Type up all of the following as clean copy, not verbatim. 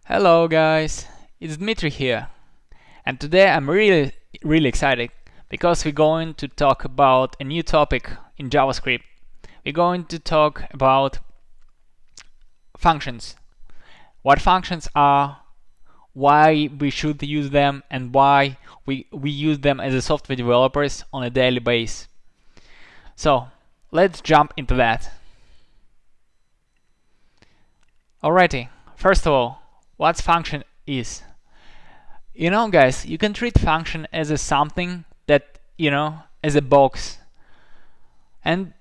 Hello guys, it's Dmitry here, and today I'm really excited because we're going to talk about a new topic in JavaScript. We're going to talk about functions, what functions are, why we should use them, and why we use them as a software developers on a daily basis. So let's jump into that. Alrighty, first of all, what function is? Guys, you can treat function as a something that, as a box. And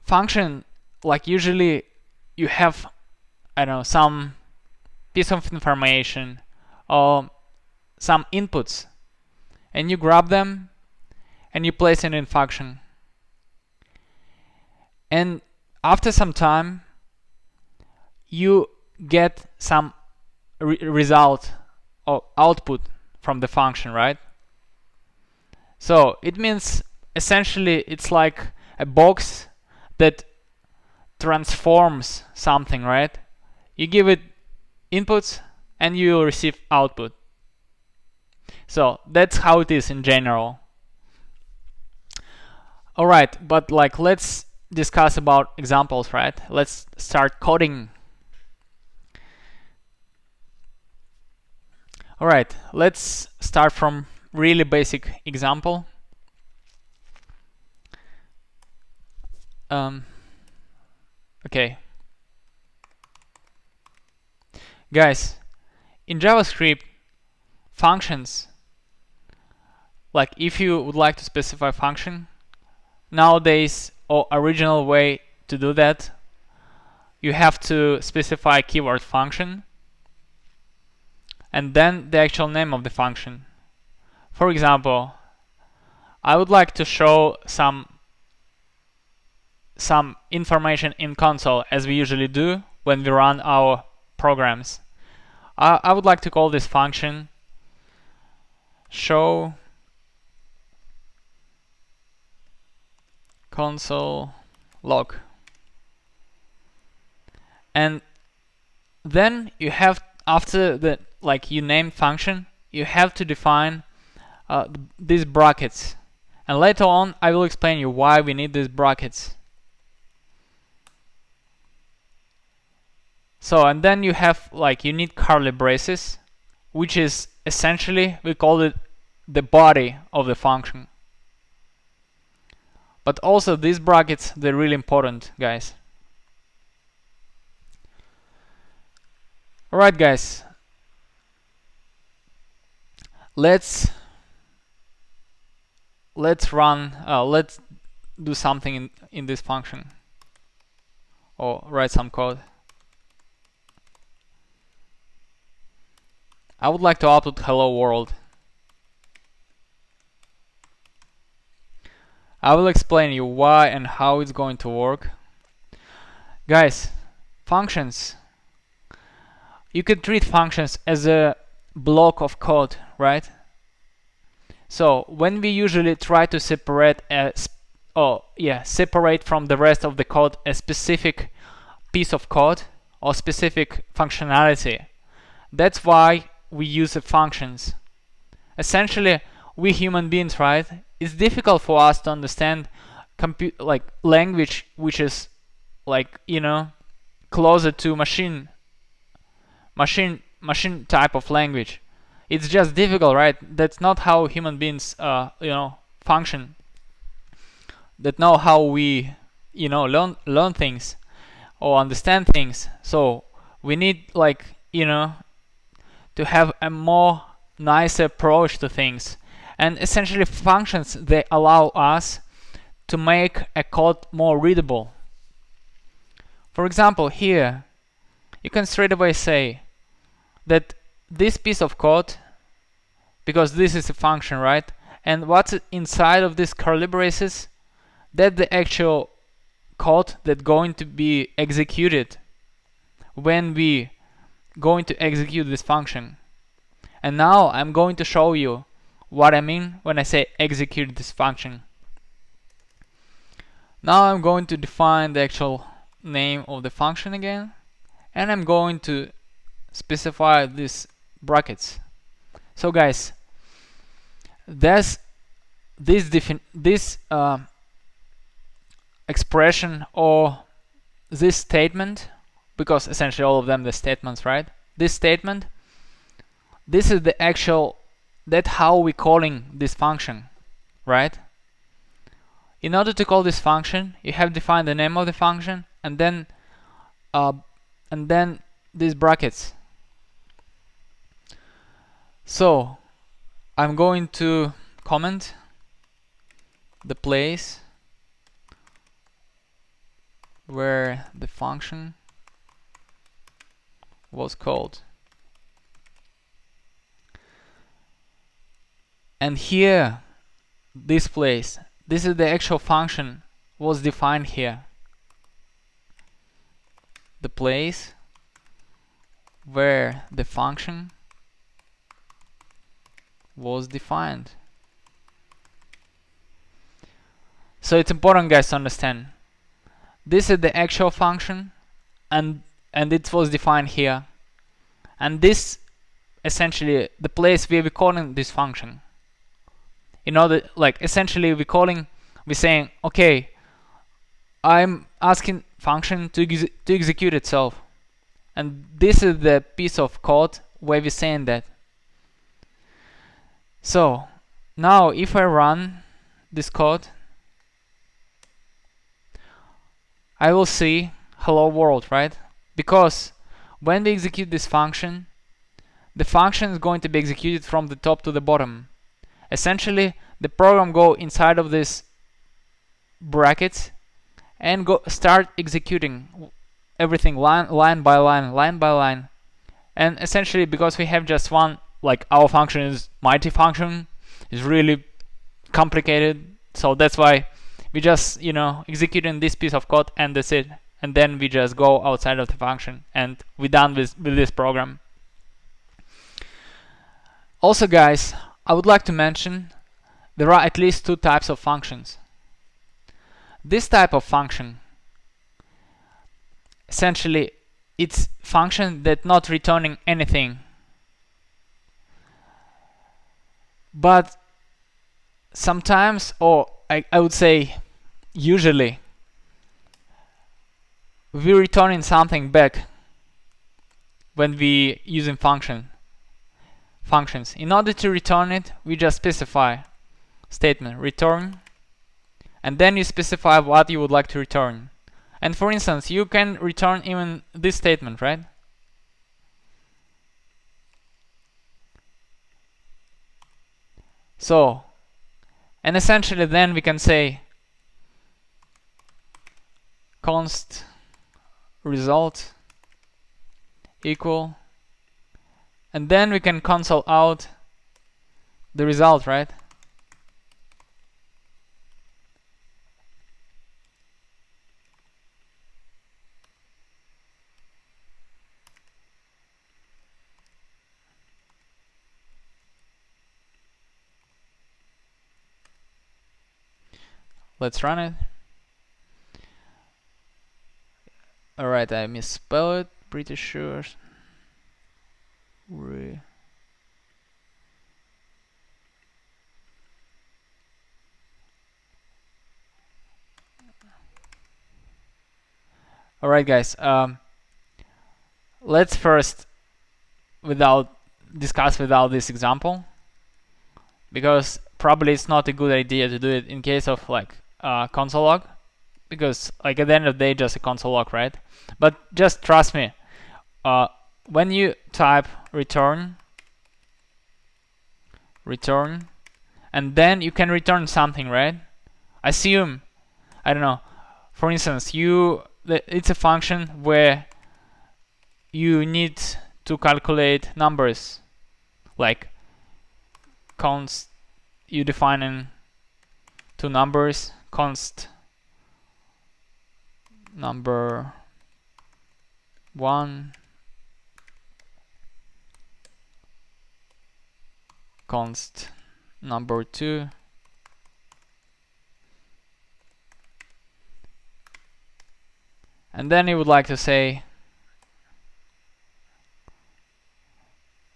function, like usually you have, I don't know, some piece of information or some inputs, and you grab them and you place it in function. And after some time, you get some result or output from the function, right? So it means essentially it's like a box that transforms something, right? You give it inputs and you will receive output. So that's how it is in general. Alright, but let's discuss about examples, right? Let's start coding. Alright, let's start from really basic example. Okay. Guys, in JavaScript, functions, like if you would like to specify function, nowadays, or original way to do that, you have to specify keyword function and then the actual name of the function. For example, I would like to show some information in console as we usually do when we run our programs. I would like to call this function show console log. And then you have, after the you name function, you have to define these brackets, and later on I will explain you why we need these brackets. So, and then you have you need curly braces, which is essentially, we call it the body of the function. But also these brackets, they're really important, guys. Alright guys, let's do something in this function, or write some code. I would like to output hello world. I will explain you why and how it's going to work. Guys, functions, you could treat functions as a block of code, right? So when we usually try to separate separate from the rest of the code a specific piece of code or specific functionality, that's why we use the functions. Essentially, we human beings, right? It's difficult for us to understand language which is closer to machine type of language. It's just difficult, right? That's not how human beings function. That's not how we learn things or understand things. So we need to have a more nicer approach to things. And essentially functions, they allow us to make a code more readable. For example, here you can straight away say that this piece of code, because this is a function, right? And what's inside of this curly braces, that's the actual code that's going to be executed when we going to execute this function. And now I'm going to show you what I mean when I say execute this function. Now I'm going to define the actual name of the function again, and I'm going to specify these brackets. So guys, there's this expression or this statement, because essentially all of them the statements, right? This statement, this is the actual, that's how we calling this function, right? In order to call this function, you have defined the name of the function and then these brackets. So I'm going to comment the place where the function was called. And here, this place, this is the actual function was defined here. The place where the function was defined. So it's important, guys, to understand. This is the actual function, and it was defined here. And this essentially the place where we're calling this function. In order, like essentially we're saying, okay, I'm asking function to execute itself, and this is the piece of code where we're saying that. So now if I run this code, I will see hello world, right? Because when we execute this function, the function is going to be executed from the top to the bottom. Essentially, the program go inside of this brackets and start executing everything line by line. And essentially, because we have just one, like our function is multi-function, is really complicated. So that's why we just executing this piece of code and that's it. And then we just go outside of the function and we're done with this program. Also, guys, I would like to mention there are at least two types of functions. This type of function, essentially, it's function that not returning anything. But sometimes, or I would say usually, we're returning something back when we using functions. In order to return it, we just specify statement return, and then you specify what you would like to return. And for instance, you can return even this statement, right? So, and essentially then we can say const result equal, and then we can console out the result, right? Let's run it. Alright, I misspelled it, pretty sure. Alright, guys, let's first discuss without this example, because probably it's not a good idea to do it in case of like console log, because like at the end of the day just a console log, right? But just trust me, when you type return, and then you can return something, right? Assume, I don't know, for instance, it's a function where you need to calculate numbers, like const, you defining two numbers, const number 1, const number 2, and then you would like to say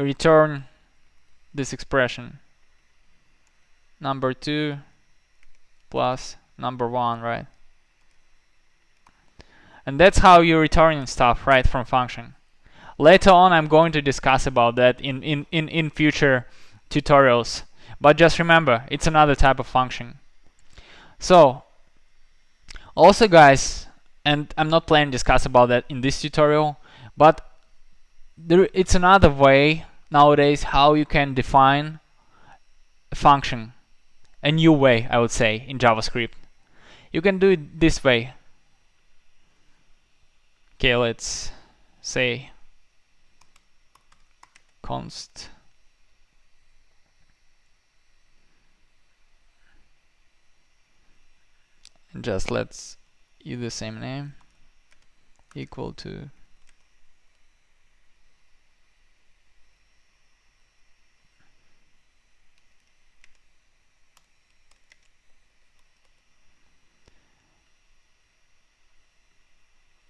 return this expression, number 2 plus number 1, right? And that's how you're returning stuff right from function. Later on I'm going to discuss about that in future tutorials, but just remember it's another type of function. So also guys, and I'm not planning to discuss about that in this tutorial, but it's another way nowadays how you can define a function, a new way I would say in JavaScript. You can do it this way. Okay, let's say const and just let's use the same name, equal to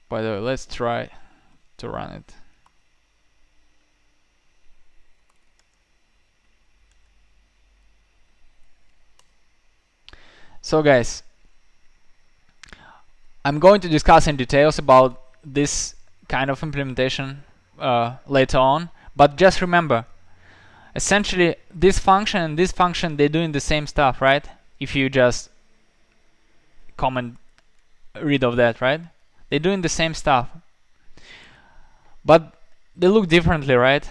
by the way, let's try to run it. So guys, I'm going to discuss in details about this kind of implementation later on, but just remember, essentially this function and this function, they're doing the same stuff, right? If you just comment rid of that, right? They're doing the same stuff, but they look differently, right?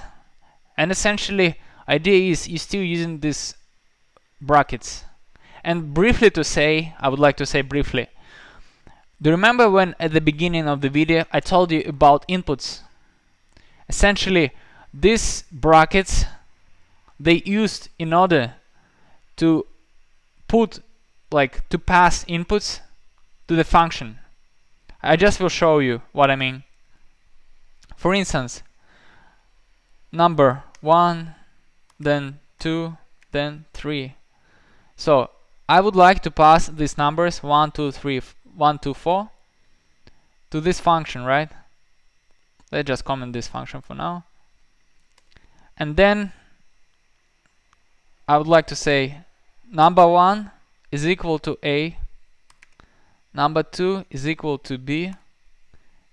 And essentially idea is you're still using these brackets. And briefly to say, I would like to say briefly, do you remember when at the beginning of the video I told you about inputs? Essentially these brackets, they used in order to put, like, to pass inputs to the function. I just will show you what I mean. For instance, number 1, then 2, then 3. So I would like to pass these numbers 1, 2, 3, 1, 2, 4 to this function, right? Let's just comment this function for now. And then I would like to say number 1 is equal to A, number 2 is equal to B,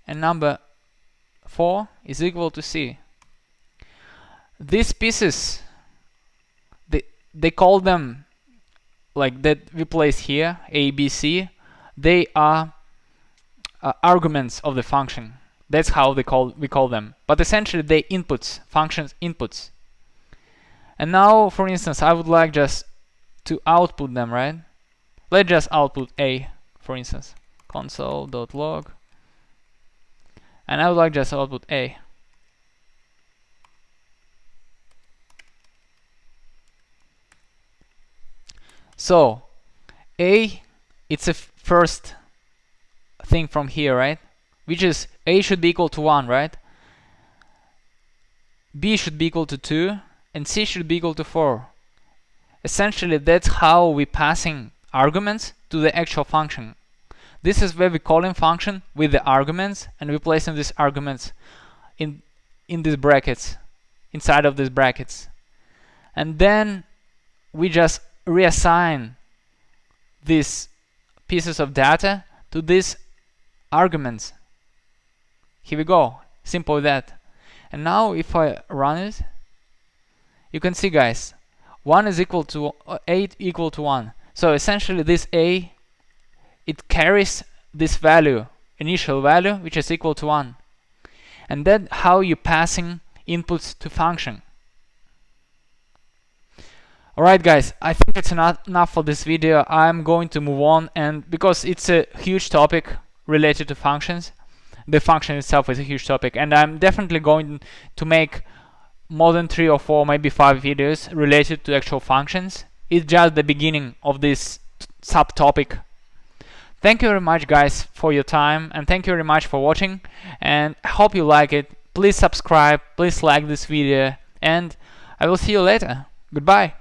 and number 4 is equal to C. These pieces, they call them, like that we place here, A, B, C, they are arguments of the function. That's how we call them. But essentially they inputs, functions inputs. And now, for instance, I would like just to output them, right? Let's just output A, for instance, console.log, and I would like just output A. So A, it's a first thing from here, right? Which is A should be equal to 1, right? B should be equal to 2, and C should be equal to 4. Essentially that's how we passing arguments to the actual function. This is where we calling function with the arguments, and we placing these arguments in these brackets, inside of these brackets. And then we just reassign these pieces of data to these arguments. Here we go, simple as that. And now if I run it, you can see, guys, 1 is equal to 8 equal to 1. So essentially this A, it carries this value, initial value, which is equal to 1. And then how you passing inputs to function. Alright guys, I think it's enough for this video. I'm going to move on, and because it's a huge topic related to functions, the function itself is a huge topic, and I'm definitely going to make more than 3 or 4, maybe 5 videos related to actual functions. It's just the beginning of this subtopic. Thank you very much guys for your time, and thank you very much for watching, and I hope you like it. Please subscribe, please like this video, and I will see you later. Goodbye.